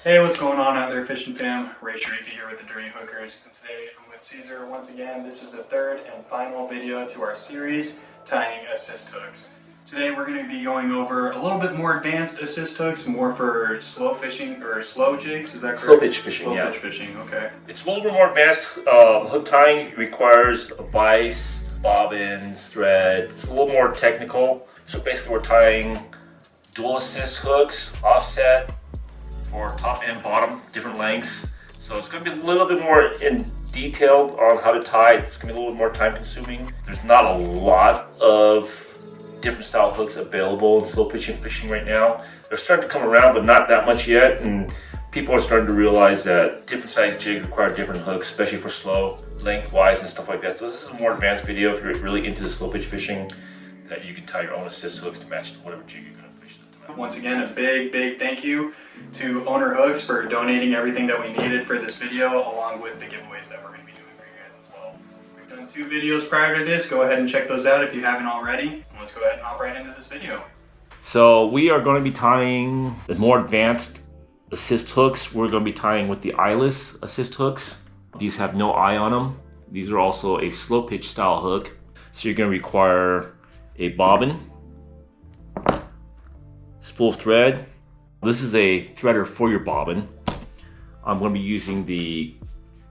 Hey, what's going on out there, fishing fam? Ray Sharifi here with the Dirty Hookers, and today I'm with Cesar once again. This is the third and final video to our series, tying assist hooks. Today we're going to be going over a little bit more advanced assist hooks, more for slow fishing or slow jigs. Is that correct? Slow pitch fishing, slow pitch fishing, okay. It's a little bit more advanced. Hook tying requires a vise, bobbins, thread. It's a little more technical. So basically we're tying dual assist hooks, offset, for top and bottom, different lengths. So it's going to be a little bit more in detailed on how to tie. It's going to be a little bit more time consuming. There's not a lot of different style hooks available in slow pitching fishing right now. They're starting to come around, but not that much yet. And people are starting to realize that different size jigs require different hooks, especially for slow, lengthwise and stuff like that. So this is a more advanced video if you're really into the slow pitch fishing, that you can tie your own assist hooks to match whatever jig you're going to fish. Once again, a big thank you to Owner Hooks for donating everything that we needed for this video, along with the giveaways that we're going to be doing for you guys as well. We've done 2 videos prior to this. Go ahead and check those out if you haven't already. And let's go ahead and hop right into this video. So we are going to be tying the more advanced assist hooks. We're going to be tying with the eyeless assist hooks. These have no eye on them. These are also a slow pitch style hook. So you're going to require a bobbin, spool of thread. This is a threader for your bobbin. I'm going to be using the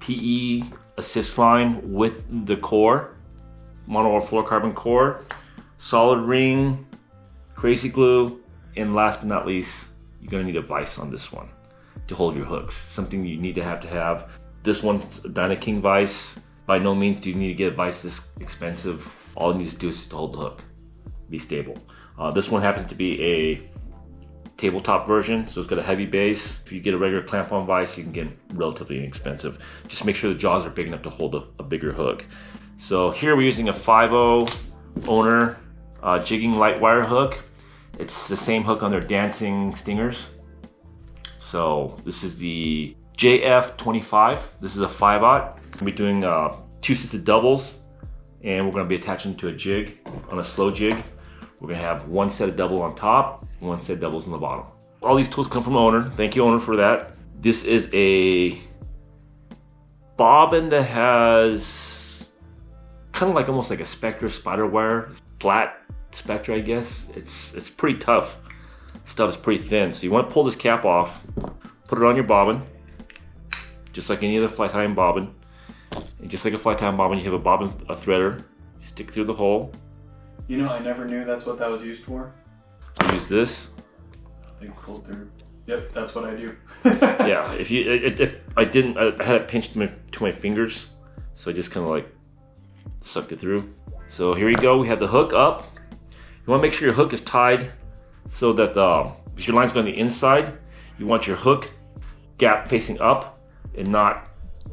PE assist line with the core, mono or fluorocarbon core, solid ring, crazy glue, and last but not least, you're going to need a vise on this one to hold your hooks. Something you need to have. This one's a Dyna King vise. By no means do you need to get a vise this expensive. All you need to do is to hold the hook, be stable. This one happens to be a tabletop version, so it's got a heavy base. If you get a regular clamp-on vise, you can get relatively inexpensive. Just make sure the jaws are big enough to hold a bigger hook. So here we're using a 5.0 Owner jigging light wire hook. It's the same hook on their dancing stingers. So this is the JF25. This is a 5/0. We're gonna be doing 2 sets of doubles, and we're gonna be attaching to a jig on a slow jig. We're gonna have 1 set of double on top, 1 set of doubles on the bottom. All these tools come from Owner. Thank you, Owner, for that. This is a bobbin that has kind of like almost like a Spectre spider wire, flat Spectre, I guess. It's pretty tough. Stuff is pretty thin. So you want to pull this cap off, put it on your bobbin, just like any other fly tying bobbin. And just like a fly tying bobbin, you have a threader. You stick through the hole. You know, I never knew that's what that was used for. I use this. I think pull through. Yep, that's what I do. Yeah, if I didn't, I had it pinched to my fingers, so I just kind of like sucked it through. So here we go. We have the hook up. You want to make sure your hook is tied so that if your line's going on the inside, you want your hook gap facing up and not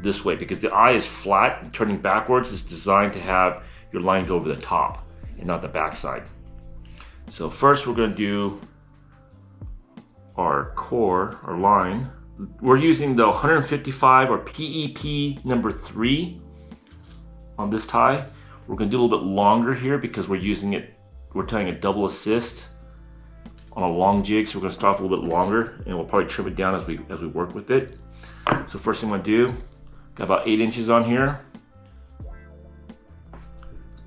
this way, because the eye is flat and turning backwards is designed to have your line go over the top and not the backside. So first we're going to do our core, our line. We're using the 155 or PEP number 3 on this tie. We're going to do a little bit longer here because we're tying a double assist on a long jig, so we're going to start off a little bit longer, and we'll probably trim it down as we work with it. So first thing I'm going to do, got about 8 inches on here.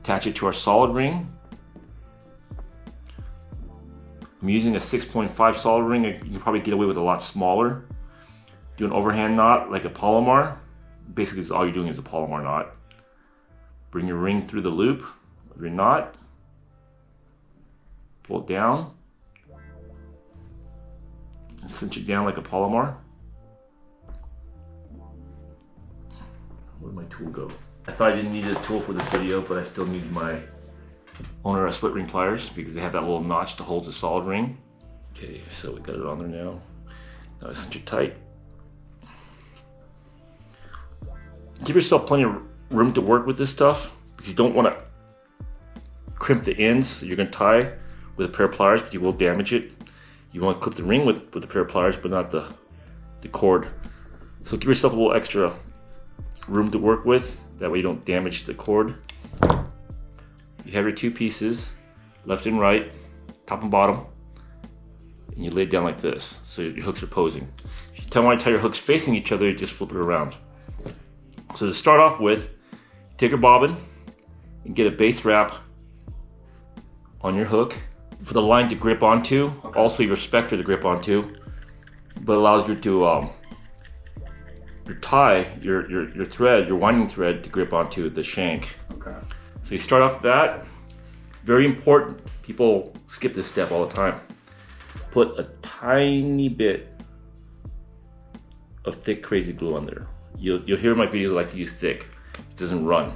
Attach it to our solid ring. I'm using a 6.5 solid ring. You can probably get away with a lot smaller. Do an overhand knot like a Palomar. Basically, all you're doing is a Palomar knot. Bring your ring through the loop of your knot. Pull it down. And cinch it down like a Palomar. Where'd my tool go? I thought I didn't need a tool for this video, but I still need my Owner split ring pliers because they have that little notch to hold the solid ring. Okay, so we got it on there now. Now I cinch it tight. Give yourself plenty of room to work with this stuff because you don't want to crimp the ends that you're going to tie with a pair of pliers, but you will damage it. You want to clip the ring with a pair of pliers, but not the cord. So give yourself a little extra room to work with. That way you don't damage the cord. You have your 2 pieces, left and right, top and bottom, and you lay it down like this, so your hooks are posing. If you want to tie your hooks facing each other, you just flip it around. So to start off with, take your bobbin and get a base wrap on your hook for the line to grip onto. Okay. Also your spectre to grip onto, but allows you to your tie, your thread, your winding thread to grip onto the shank. Okay. So you start off with that. Very important. People skip this step all the time. Put a tiny bit of thick crazy glue on there. You'll hear in my videos I like to use thick. It doesn't run.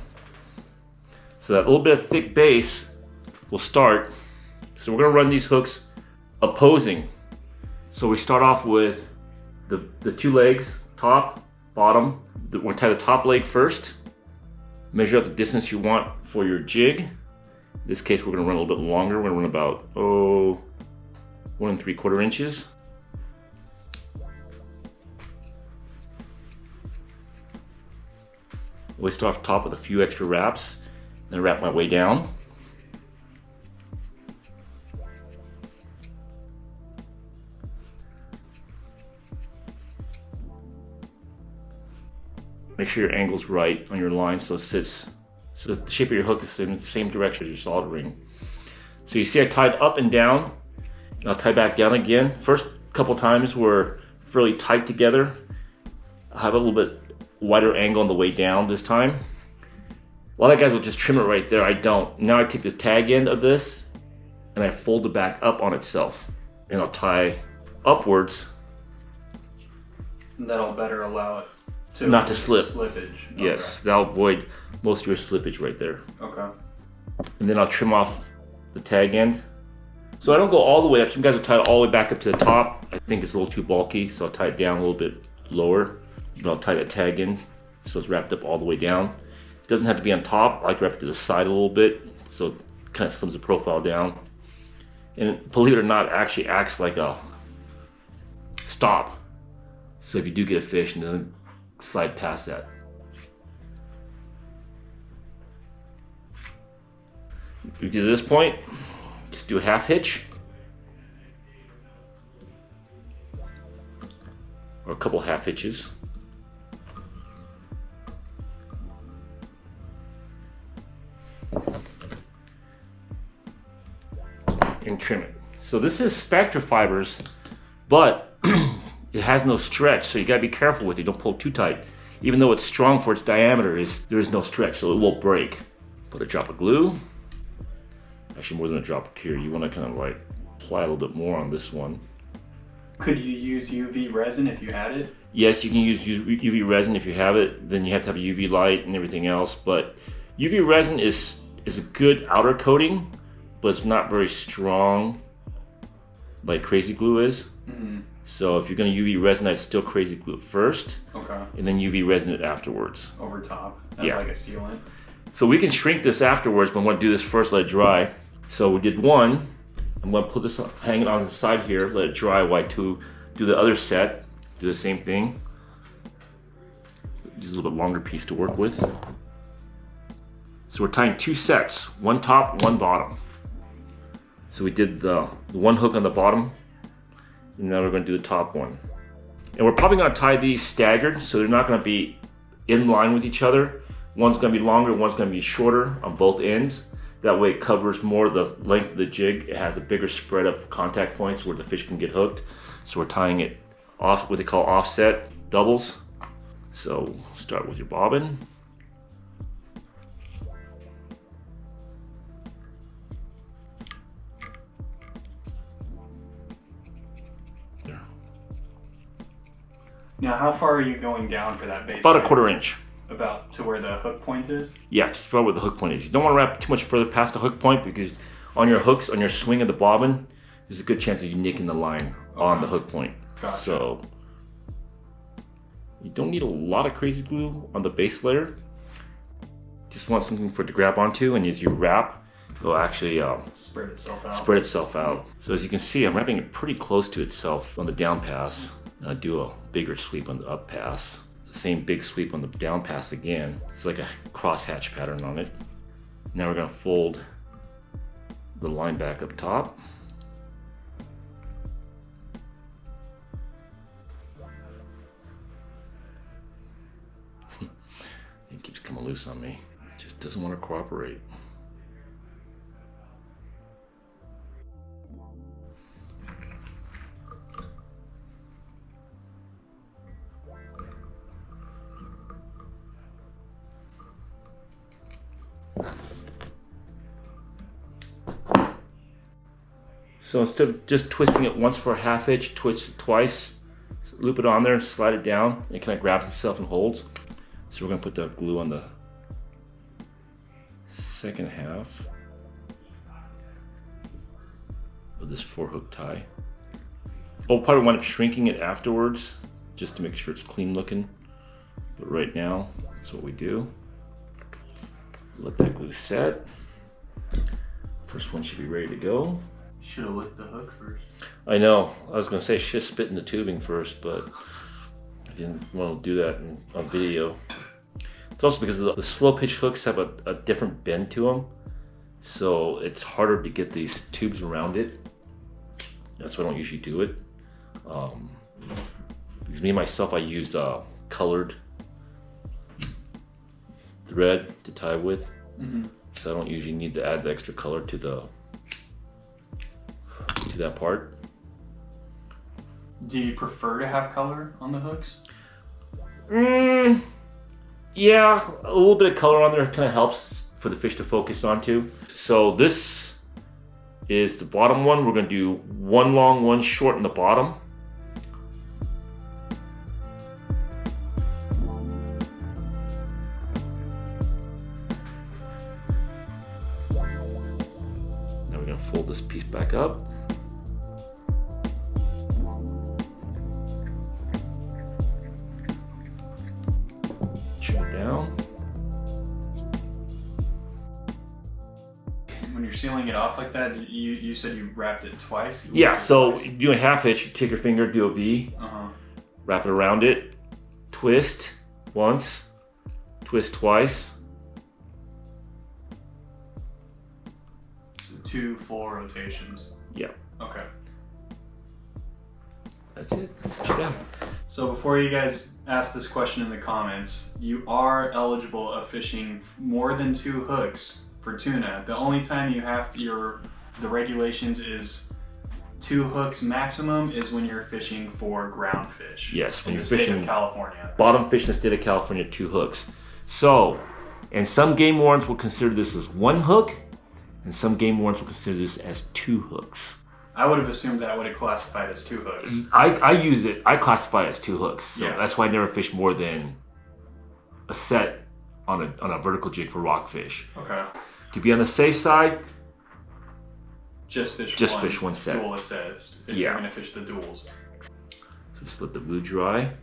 So that little bit of thick base will start. So we're gonna run these hooks opposing. So we start off with the two legs, top, bottom. We're gonna tie the top leg first. Measure out the distance you want for your jig. In this case, we're gonna run a little bit longer. We're gonna run about 1 3/4 inches. We start off top with a few extra wraps, then wrap my way down. Make sure your angle's right on your line so it sits, so the shape of your hook is in the same direction as your soldering. So you see I tied up and down, and I'll tie back down again. First couple times were fairly tight together. I'll have a little bit wider angle on the way down this time. A lot of guys will just trim it right there. I don't. Now I take the tag end of this and I fold it back up on itself, and I'll tie upwards. And that'll better allow it to not to slip. Slippage. Yes, okay. that'll avoid most of your slippage right there. Okay. And then I'll trim off the tag end. So I don't go all the way up. Some guys will tie it all the way back up to the top. I think it's a little too bulky, so I'll tie it down a little bit lower. But I'll tie that tag in so it's wrapped up all the way down. It doesn't have to be on top. I like to wrap it to the side a little bit so it kind of slims the profile down. And believe it or not, it actually acts like a stop. So if you do get a fish, and then slide past that. If you get to this point, just do a half hitch. Or a couple half hitches. And trim it. So this is spectra fibers, but it has no stretch, so you gotta be careful with it. Don't pull too tight. Even though it's strong for its diameter, there is no stretch, so it won't break. Put a drop of glue. Actually, more than a drop here. You want to kind of like apply a little bit more on this one. Could you use UV resin if you had it? Yes, you can use UV resin if you have it. Then you have to have a UV light and everything else. But UV resin is a good outer coating, but it's not very strong like crazy glue is. Mm-hmm. So if you're going to UV resin, I'd still crazy glue it first. Okay. And then UV resin it afterwards. Over top. That's like a sealant. So we can shrink this afterwards, but I'm going to do this first, let it dry. So we did one. I'm going to put this hang it on the side here, let it dry while I do the other set. Do the same thing. Use a little bit longer piece to work with. So we're tying two sets, one top, one bottom. So we did the one hook on the bottom, and now we're going to do the top one. And we're probably going to tie these staggered, so they're not going to be in line with each other. One's going to be longer, one's going to be shorter on both ends. That way it covers more of the length of the jig. It has a bigger spread of contact points where the fish can get hooked. So we're tying it off, what they call offset doubles. So start with your bobbin. There. Now, how far are you going down for that base? About a 1/4 inch. About to where the hook point is? Yeah, just about where the hook point is. You don't want to wrap too much further past the hook point, because on your hooks, on your swing of the bobbin, there's a good chance of you nicking the line on the hook point. Gotcha. So you don't need a lot of crazy glue on the base layer. Just want something for it to grab onto, and as you wrap, it'll actually spread itself out. So as you can see, I'm wrapping it pretty close to itself on the down pass. And I do a bigger sweep on the up pass. Same big sweep on the down pass again. It's like a crosshatch pattern on it. Now we're going to fold the line back up top. It keeps coming loose on me. It just doesn't want to cooperate. So instead of just twisting it once for a half inch, twist it twice, loop it on there, slide it down, and it kind of grabs itself and holds. So we're gonna put the glue on the second half of this 4-hook tie. I'll probably wind up shrinking it afterwards, just to make sure it's clean looking. But right now, that's what we do. Let that glue set. First one should be ready to go. Should have licked the hook first. I know. I was going to say should spit in the tubing first, but I didn't want to do that on video. It's also because the slow pitch hooks have a different bend to them, so it's harder to get these tubes around it. That's why I don't usually do it. Because me myself, I used colored thread to tie with, so I don't usually need to add the extra color to that part. Do you prefer to have color on the hooks? Yeah, a little bit of color on there kind of helps for the fish to focus onto. So this is the bottom one. We're going to do one long, one short in the bottom. Now we're going to fold this piece back up. Down. When you're sealing it off like that, you said you wrapped it twice? Yeah, so you do a half inch, you take your finger, do a V, wrap it around it, twist once, twist twice. 2 full rotations. Yeah. Okay. That's it. That's what you got. So before you guys ask this question in the comments, you are eligible of fishing more than 2 hooks for tuna. The only time you have to, the regulations is 2 hooks maximum is when you're fishing for ground fish. Yes, when in you're the state fishing of California. Bottom fish in the state of California, 2 hooks. So, and some game wardens will consider this as 1 hook, and some game wardens will consider this as 2 hooks. I would have assumed that would have classified as 2 hooks. I classify it as 2 hooks. So Yeah. that's why I never fish more than a set on a vertical jig for rockfish. Okay. To be on the safe side, Just fish one set. Dual assist. If Yeah. you're gonna fish the duals. So just let the glue dry,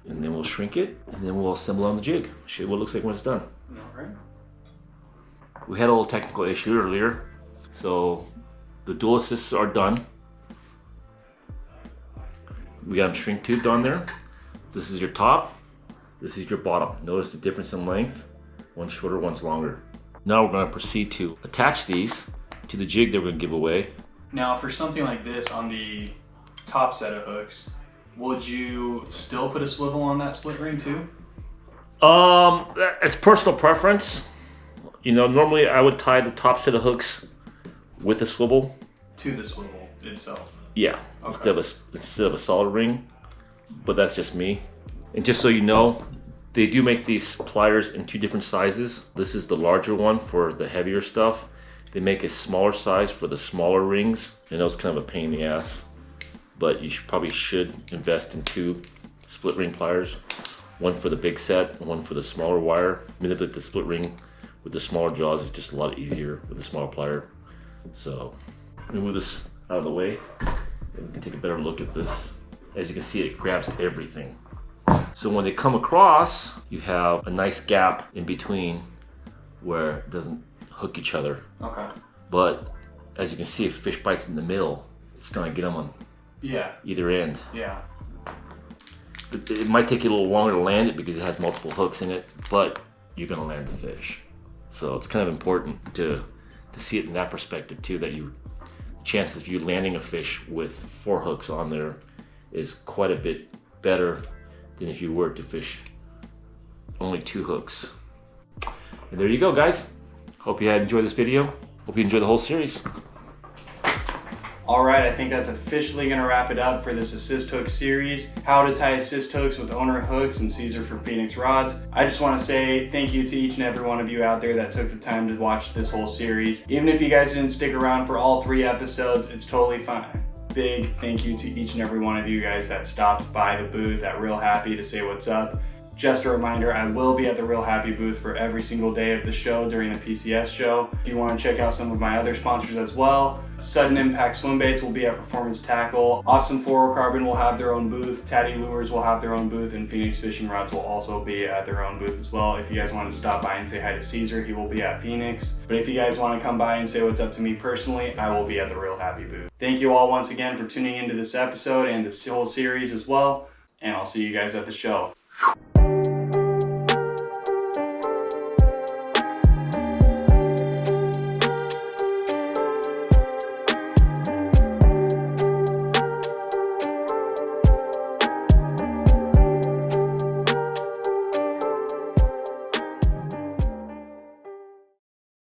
and then we'll shrink it, and then we'll assemble on the jig. Show you what it looks like when it's done. All right. We had a little technical issue earlier, so the dual assists are done. We got them shrink tubed on there. This is your top, this is your bottom. Notice the difference in length. One's shorter, one's longer. Now we're going to proceed to attach these to the jig that we're going to give away. Now for something like this on the top set of hooks, would you still put a swivel on that split ring too? It's personal preference. You know, normally I would tie the top set of hooks with a swivel. To the swivel itself? Yeah, Okay. instead of a solid ring, but that's just me. And just so you know, they do make these pliers in 2 different sizes. This is the larger one for the heavier stuff. They make a smaller size for the smaller rings. I know it's kind of a pain in the ass, but you probably should invest in 2 split ring pliers. One for the big set and one for the smaller wire. Manipulate the split ring with the smaller jaws is just a lot easier with the smaller plier. So let me move this out of the way and we can take a better look at this. As you can see, it grabs everything. So when they come across, you have a nice gap in between where it doesn't hook each other. Okay. But as you can see, if fish bites in the middle, it's gonna get them on either end. Yeah. It might take you a little longer to land it because it has multiple hooks in it, but you're gonna land the fish. So it's kind of important to see it in that perspective too, that chances of you landing a fish with 4 hooks on there is quite a bit better than if you were to fish only 2 hooks. And there you go, guys. Hope you had enjoyed this video. Hope you enjoyed the whole series. All right, I think that's officially gonna wrap it up for this assist hook series. How to tie assist hooks with owner hooks and Cesar from Phenix rods. I just wanna say thank you to each and every one of you out there that took the time to watch this whole series. Even if you guys didn't stick around for all 3 episodes, it's totally fine. Big thank you to each and every one of you guys that stopped by the booth at Real Happy to say what's up. Just a reminder, I will be at the Real Happy booth for every single day of the show during the PCS show. If you want to check out some of my other sponsors as well, Sudden Impact Swim Baits will be at Performance Tackle, Awesome Fluorocarbon will have their own booth, Tatty Lures will have their own booth, and Phenix Fishing Rods will also be at their own booth as well. If you guys want to stop by and say hi to Cesar, he will be at Phenix. But if you guys want to come by and say what's up to me personally, I will be at the Real Happy booth. Thank you all once again for tuning into this episode and this whole series as well, and I'll see you guys at the show.